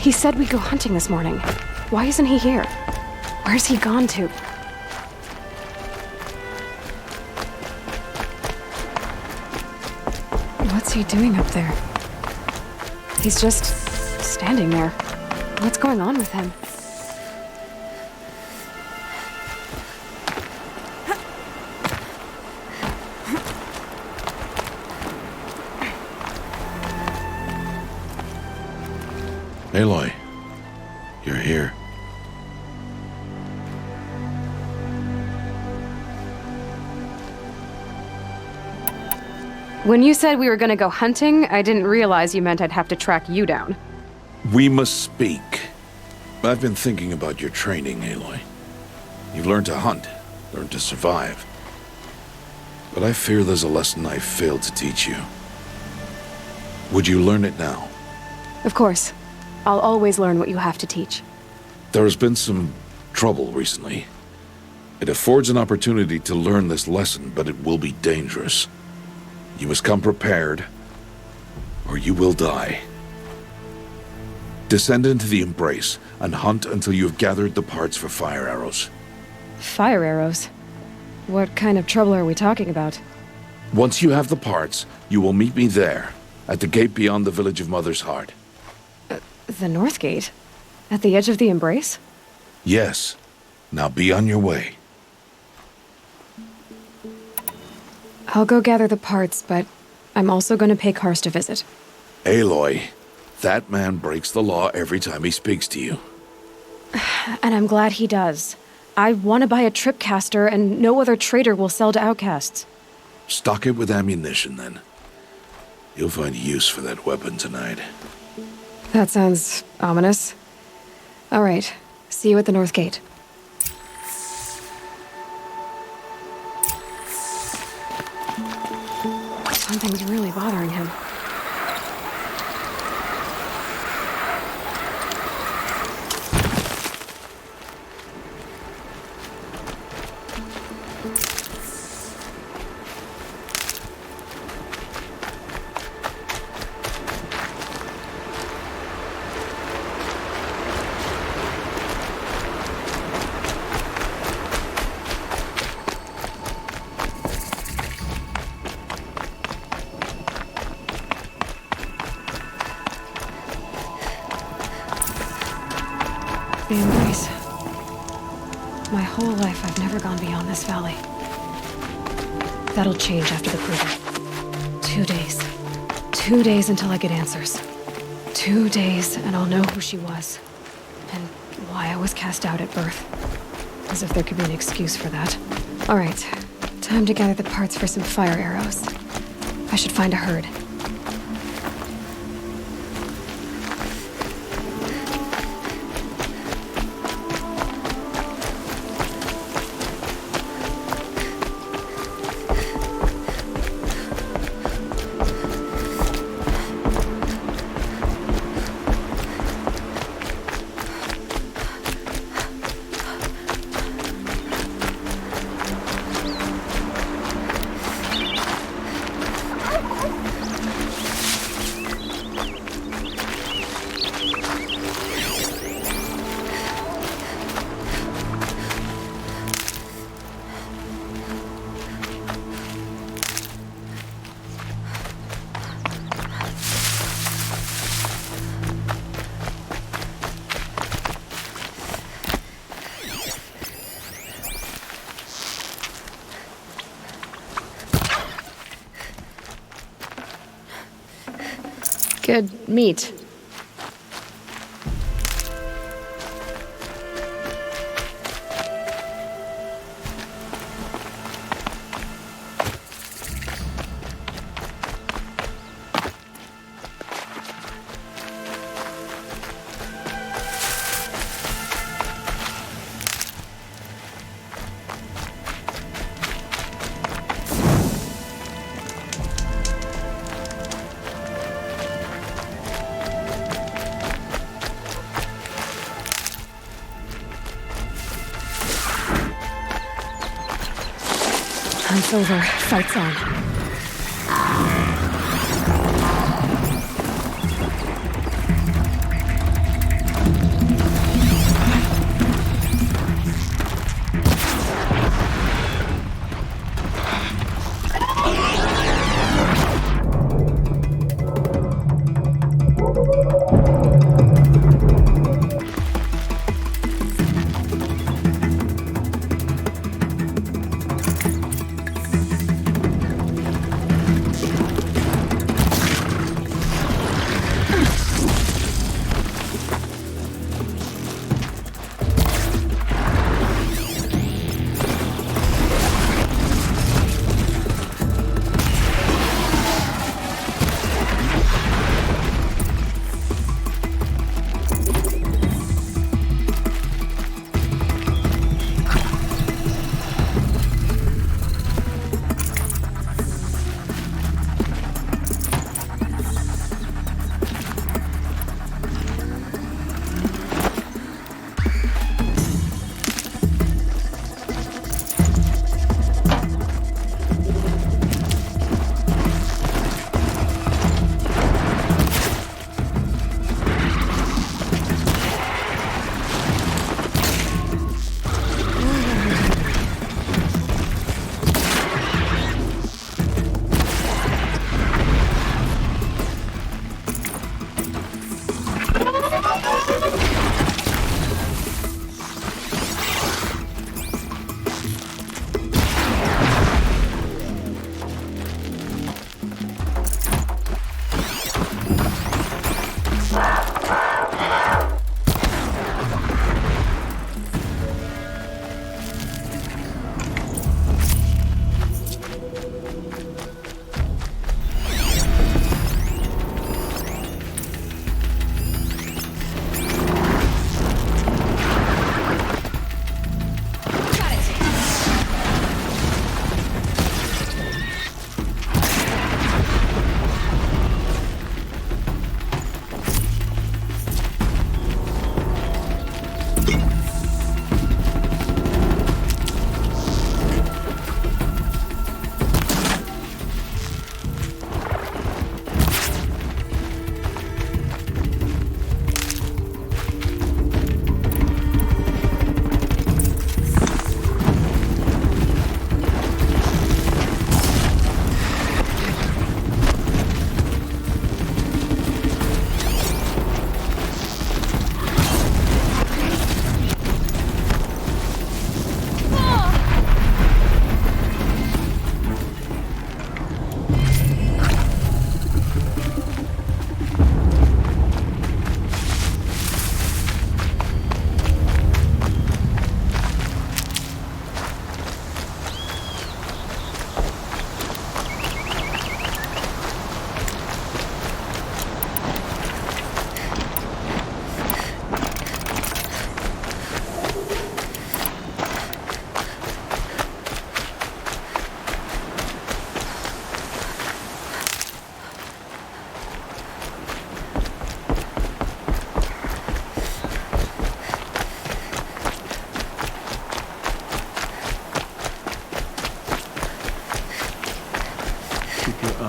He said we'd go hunting this morning. Why isn't he here? Where's he gone to? What's he doing up there? He's just standing there. What's going on with him? Aloy, you're here. When you said we were gonna go hunting, I didn't realize you meant I'd have to track you down. We must speak. I've been thinking about your training, Aloy. You've learned to hunt, learned to survive. But I fear there's a lesson I failed to teach you. Would you learn it now? Of course. I'll always learn what you have to teach. There has been some trouble recently. It affords an opportunity to learn this lesson, but it will be dangerous. You must come prepared, or you will die. Descend into the Embrace, and hunt until you have gathered the parts for fire arrows. Fire arrows? What kind of trouble are we talking about? Once you have the parts, you will meet me there, at the gate beyond the village of Mother's Heart. The North Gate? At the edge of the Embrace? Yes. Now be on your way. I'll go gather the parts, but I'm also going to pay Karst a visit. Aloy, that man breaks the law every time he speaks to you. And I'm glad he does. I want to buy a tripcaster, and no other trader will sell to outcasts. Stock it with ammunition, then. You'll find use for that weapon tonight. That sounds ominous. All right. See you at the North Gate. Something's really bothering him. The Embrace. My whole life, I've never gone beyond this valley. That'll change after the proving. 2 days. 2 days until I get answers. 2 days, and I'll know who she was. And why I was cast out at birth. As if there could be an excuse for that. All right. Time to gather the parts for some fire arrows. I should find a herd. Good meat. Hunt's over. Fight's on.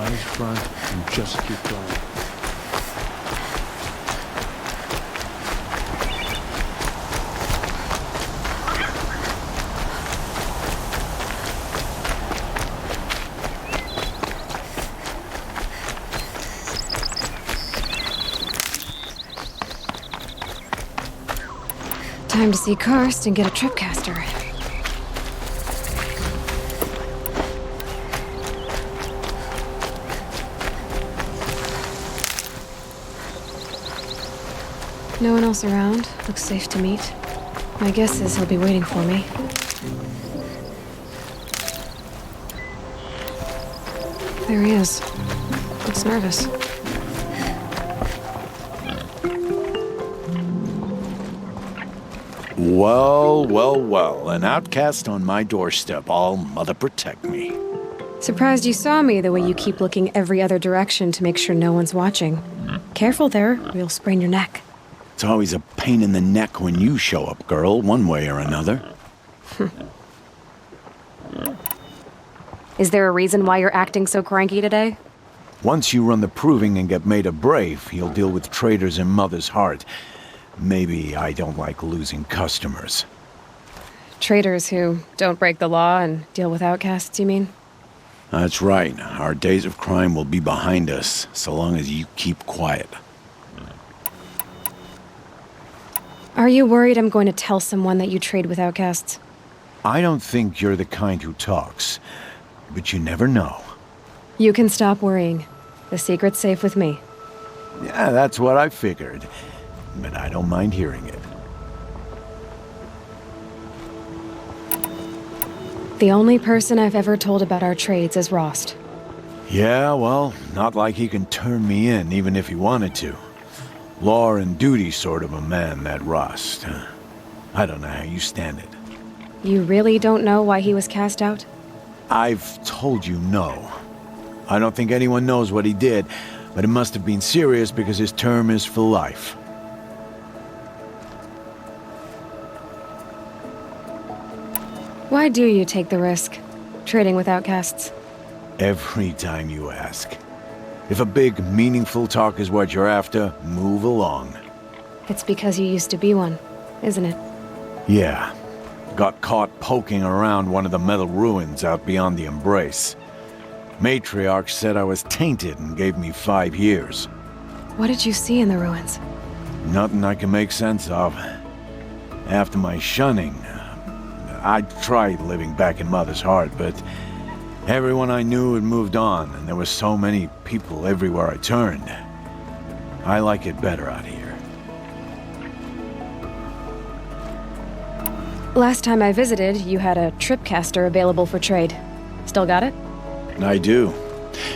eyes front and just keep going. Time to see Karst and get a tripcaster. No one else around. Looks safe to meet. My guess is he'll be waiting for me. There he is. Looks nervous. Well, well, well. An outcast on my doorstep. All mother protect me. Surprised you saw me the way you keep looking every other direction to make sure no one's watching. Careful there, or you'll sprain your neck. It's always a pain in the neck when you show up, girl, one way or another. Is there a reason why you're acting so cranky today? Once you run the proving and get made a brave, you'll deal with traitors in Mother's Heart. Maybe I don't like losing customers. Traitors who don't break the law and deal with outcasts, you mean? That's right. Our days of crime will be behind us, so long as you keep quiet. Are you worried I'm going to tell someone that you trade with outcasts? I don't think you're the kind who talks, but you never know. You can stop worrying. The secret's safe with me. Yeah, that's what I figured. But I don't mind hearing it. The only person I've ever told about our trades is Rost. Yeah, well, not like he can turn me in, even if he wanted to. Law and duty sort of a man, that Rost. I don't know how you stand it. You really don't know why he was cast out? I've told you no. I don't think anyone knows what he did, but it must have been serious because his term is for life. Why do you take the risk, trading with outcasts? Every time you ask. If a big, meaningful talk is what you're after, move along. It's because you used to be one, isn't it? Yeah. Got caught poking around one of the metal ruins out beyond the Embrace. Matriarch said I was tainted and gave me 5 years. What did you see in the ruins? Nothing I can make sense of. After my shunning, I tried living back in Mother's Heart, but everyone I knew had moved on, and there were so many people everywhere I turned. I like it better out here. Last time I visited, you had a tripcaster available for trade. Still got it? I do.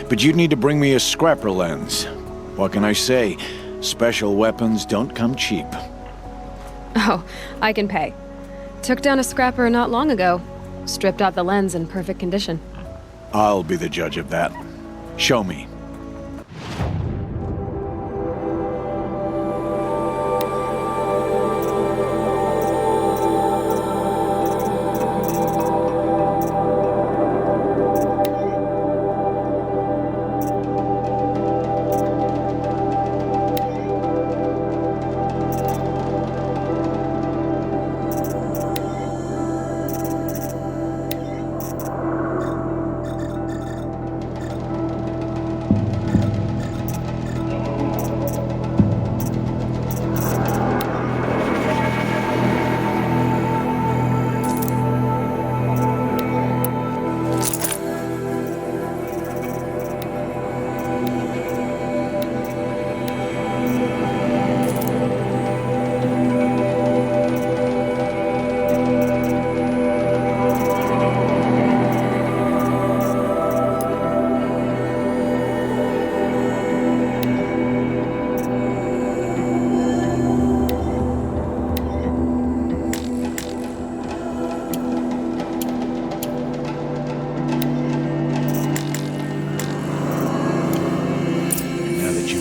But you'd need to bring me a scrapper lens. What can I say? Special weapons don't come cheap. Oh, I can pay. Took down a scrapper not long ago. Stripped out the lens in perfect condition. I'll be the judge of that. Show me.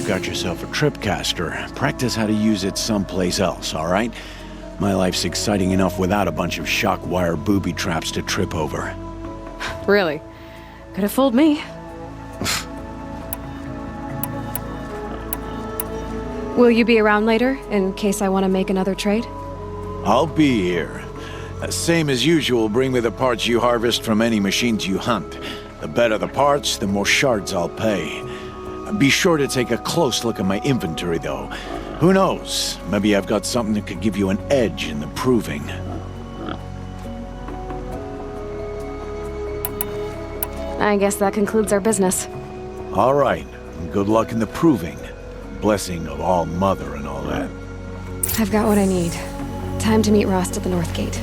Got yourself a tripcaster. Practice how to use it someplace else, all right? My life's exciting enough without a bunch of shock wire booby traps to trip over. Really? Could have fooled me. Will you be around later, in case I want to make another trade? I'll be here. Same as usual, bring me the parts you harvest from any machines you hunt. The better the parts, the more shards I'll pay. Be sure to take a close look at my inventory, though. Who knows? Maybe I've got something that could give you an edge in the proving. I guess that concludes our business. All right. Good luck in the proving. Blessing of All Mother and all that. I've got what I need. Time to meet Rost at the North Gate.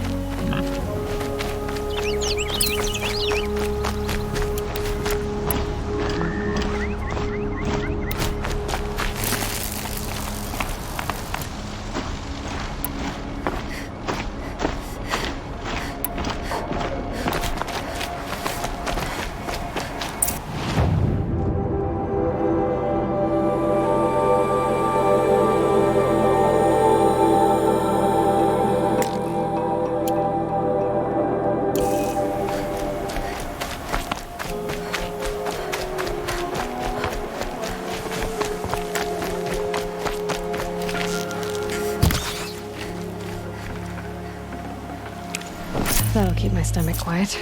That'll keep my stomach quiet.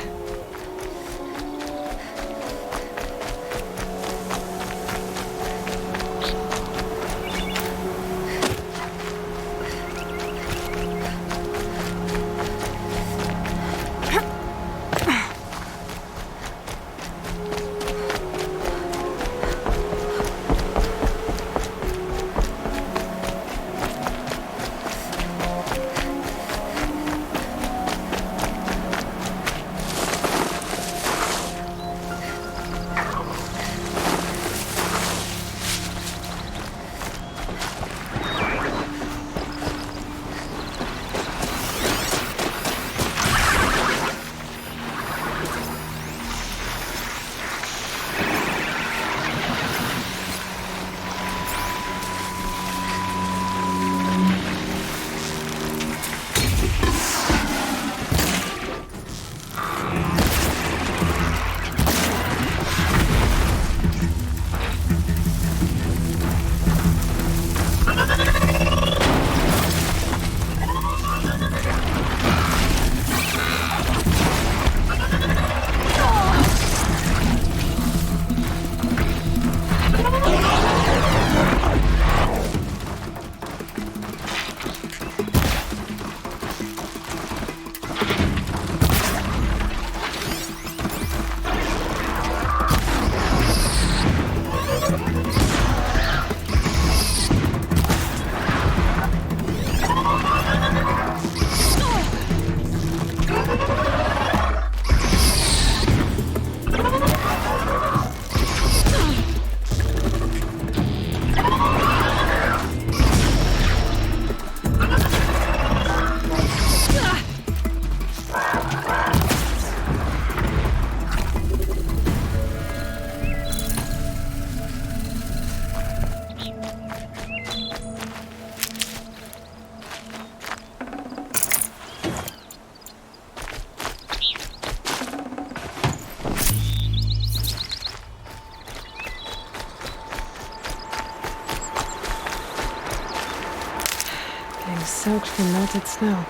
Soaked from melted snow.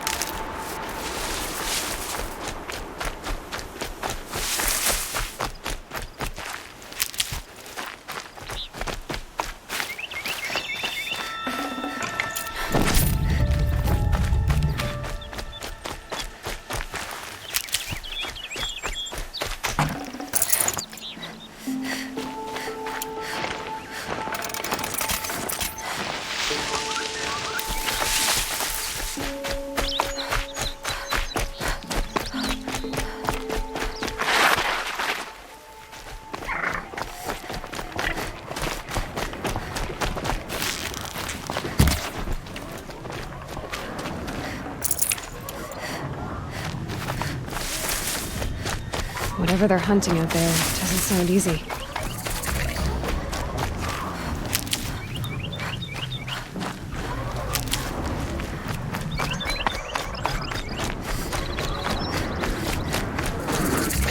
Whatever they're hunting out there doesn't sound easy.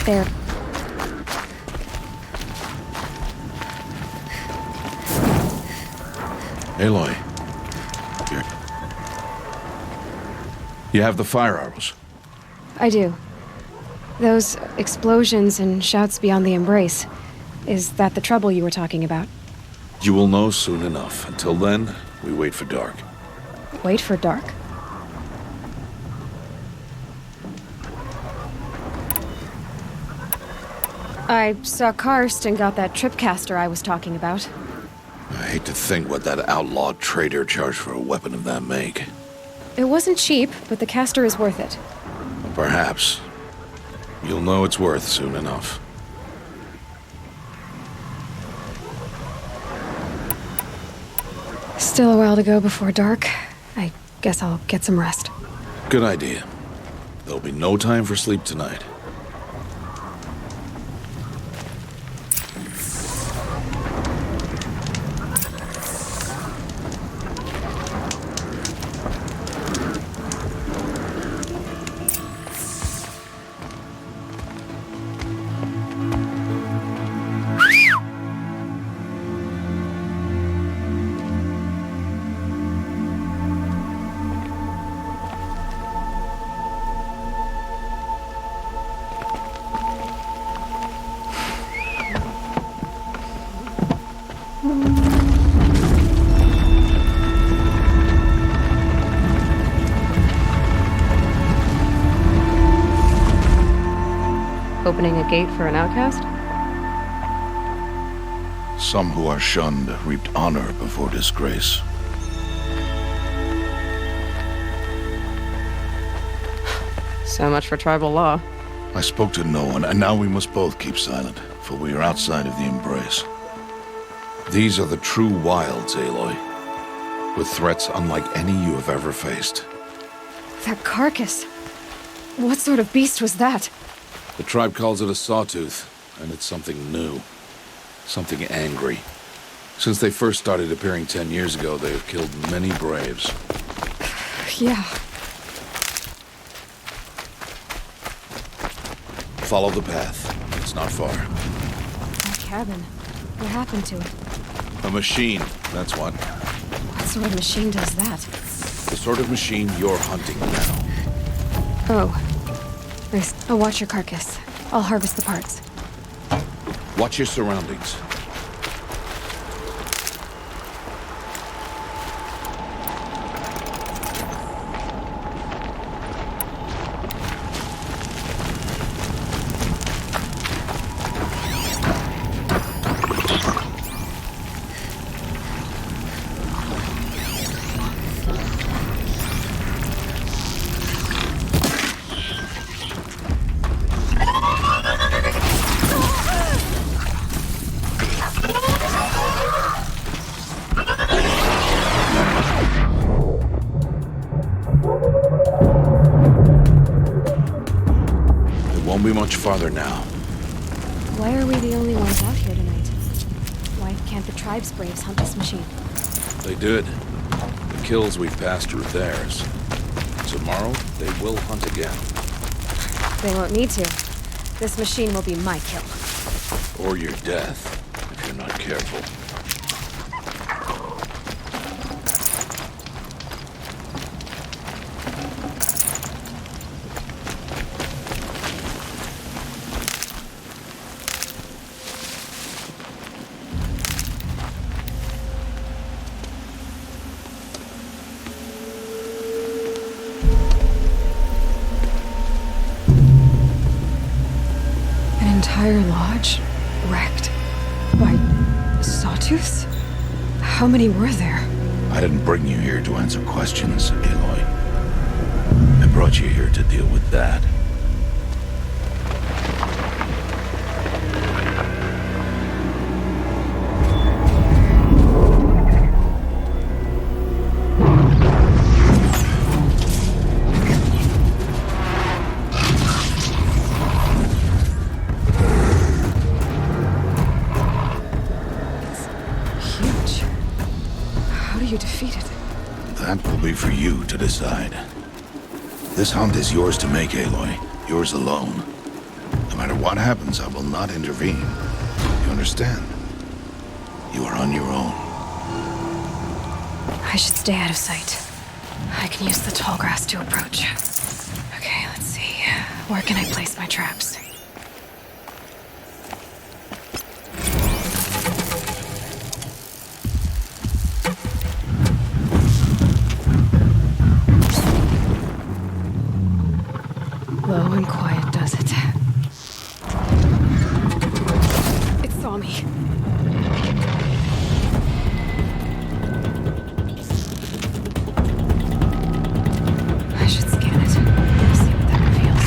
There. Aloy, You have the fire arrows. I do. Those explosions and shouts beyond the embrace. Is that the trouble you were talking about? You will know soon enough. Until then, we wait for dark. Wait for dark? I saw Karst and got that tripcaster I was talking about. I hate to think what that outlawed trader charged for a weapon of that make. It wasn't cheap, but the caster is worth it. Perhaps. You'll know it's worth soon enough. Still a while to go before dark. I guess I'll get some rest. Good idea. There'll be no time for sleep tonight. Opening a gate for an outcast? Some who are shunned reaped honor before disgrace. So much for tribal law. I spoke to no one, and now we must both keep silent, for we are outside of the embrace. These are the true wilds, Aloy, with threats unlike any you have ever faced. That carcass. What sort of beast was that? The tribe calls it a sawtooth, and it's something new. Something angry. Since they first started appearing 10 years ago, they have killed many braves. Yeah. Follow the path. It's not far. That cabin. What happened to it? A machine, that's what. What sort of machine does that? The sort of machine you're hunting now. Oh. Nice. I'll watch your carcass. I'll harvest the parts. Watch your surroundings. Much farther now. Why are we the only ones out here tonight? Why can't the tribe's braves hunt this machine? They did. The kills we've passed are theirs. Tomorrow, they will hunt again. They won't need to. This machine will be my kill. Or your death, if you're not careful. Entire lodge wrecked by sawtooths? How many were there? I didn't bring you here to answer questions, Aloy. I brought you here to deal with that. That will be for you to decide. This hunt is yours to make, Aloy. Yours alone. No matter what happens, I will not intervene. You understand? You are on your own. I should stay out of sight. I can use the tall grass to approach. Okay, let's see. Where can I place my traps? Low and quiet does it. It saw me. I should scan it. See what that reveals.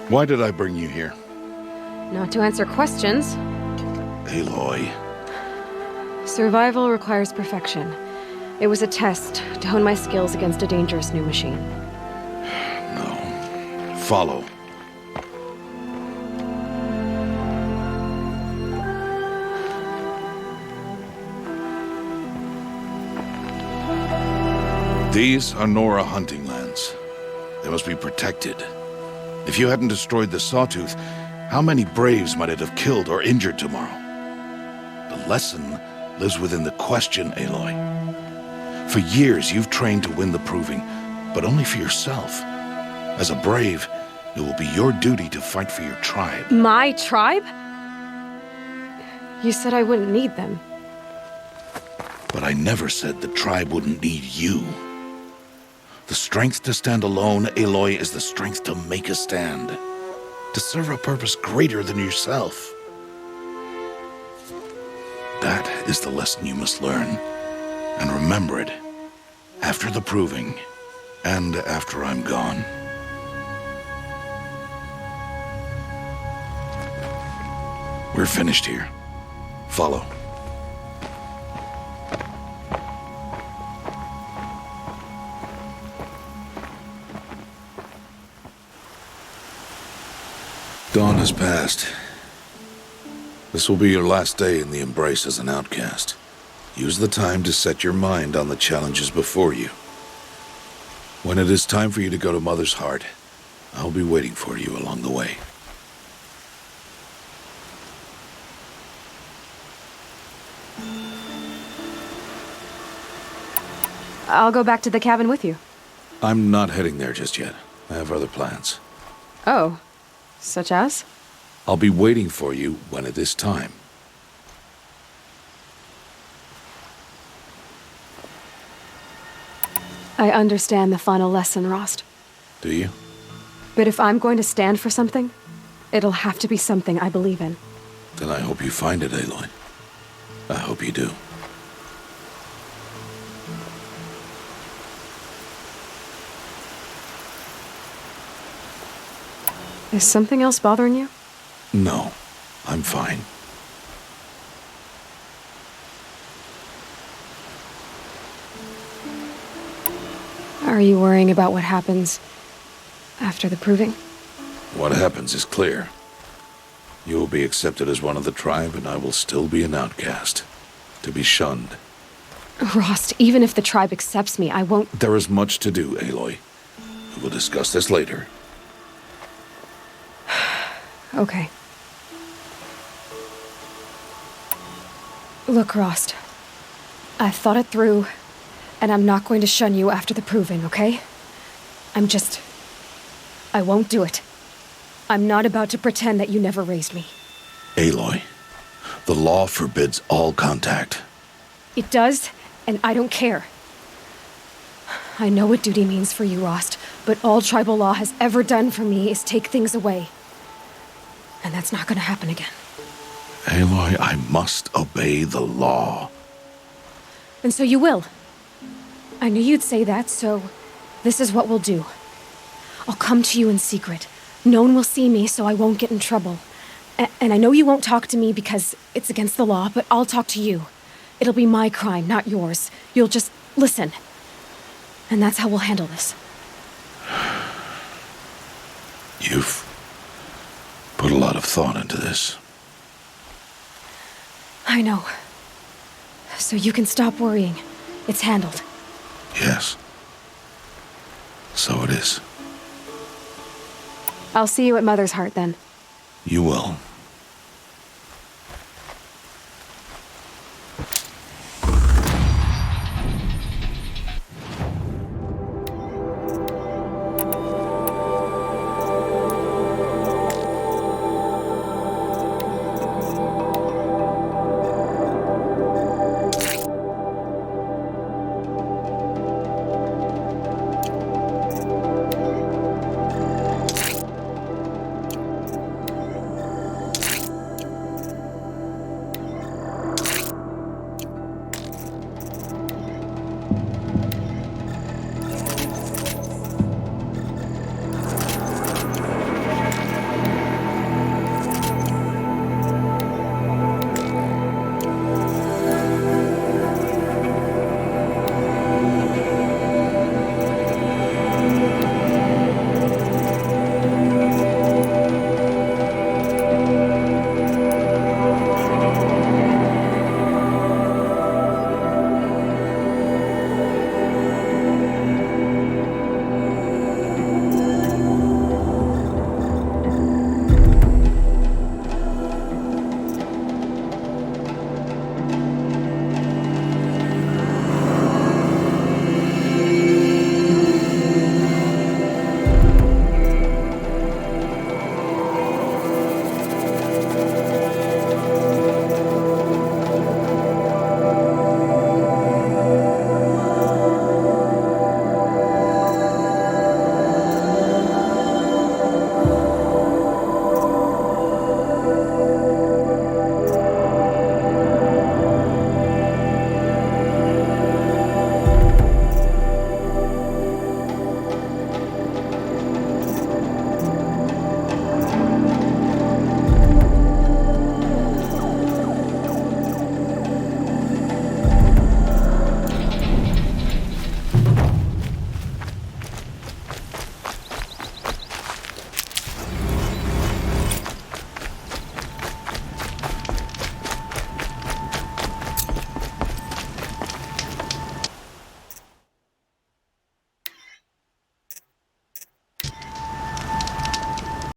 Why did I bring you here? Not to answer questions. Aloy. Survival requires perfection. It was a test to hone my skills against a dangerous new machine. No. Follow. These are Nora hunting lands. They must be protected. If you hadn't destroyed the Sawtooth, how many Braves might it have killed or injured tomorrow? The lesson lives within the question, Aloy. For years, you've trained to win the Proving, but only for yourself. As a Brave, it will be your duty to fight for your tribe. My tribe? You said I wouldn't need them. But I never said the tribe wouldn't need you. The strength to stand alone, Aloy, is the strength to make a stand. To serve a purpose greater than yourself. That is the lesson you must learn. And remember it. After the Proving. And after I'm gone. We're finished here. Follow. Dawn has passed. This will be your last day in the Embrace as an outcast. Use the time to set your mind on the challenges before you. When it is time for you to go to Mother's Heart, I'll be waiting for you along the way. I'll go back to the cabin with you. I'm not heading there just yet. I have other plans. Oh, such as? I'll be waiting for you when it is time. I understand the final lesson, Rost. Do you? But if I'm going to stand for something, it'll have to be something I believe in. Then I hope you find it, Aloy. I hope you do. Is something else bothering you? No, I'm fine. Are you worrying about what happens after the proving? What happens is clear. You will be accepted as one of the tribe, and I will still be an outcast. To be shunned. Rost, even if the tribe accepts me, I won't... There is much to do, Aloy. We will discuss this later. Okay. Look, Rost. I've thought it through, and I'm not going to shun you after the proving, okay? I won't do it. I'm not about to pretend that you never raised me. Aloy, the law forbids all contact. It does, and I don't care. I know what duty means for you, Rost, but all tribal law has ever done for me is take things away. And that's not gonna happen again. Aloy, I must obey the law. And so you will. I knew you'd say that, so this is what we'll do. I'll come to you in secret. No one will see me, so I won't get in trouble. And I know you won't talk to me because it's against the law, but I'll talk to you. It'll be my crime, not yours. You'll just listen. And that's how we'll handle this. You've put a lot of thought into this. I know. So you can stop worrying. It's handled. Yes. So it is. I'll see you at Mother's Heart then. You will.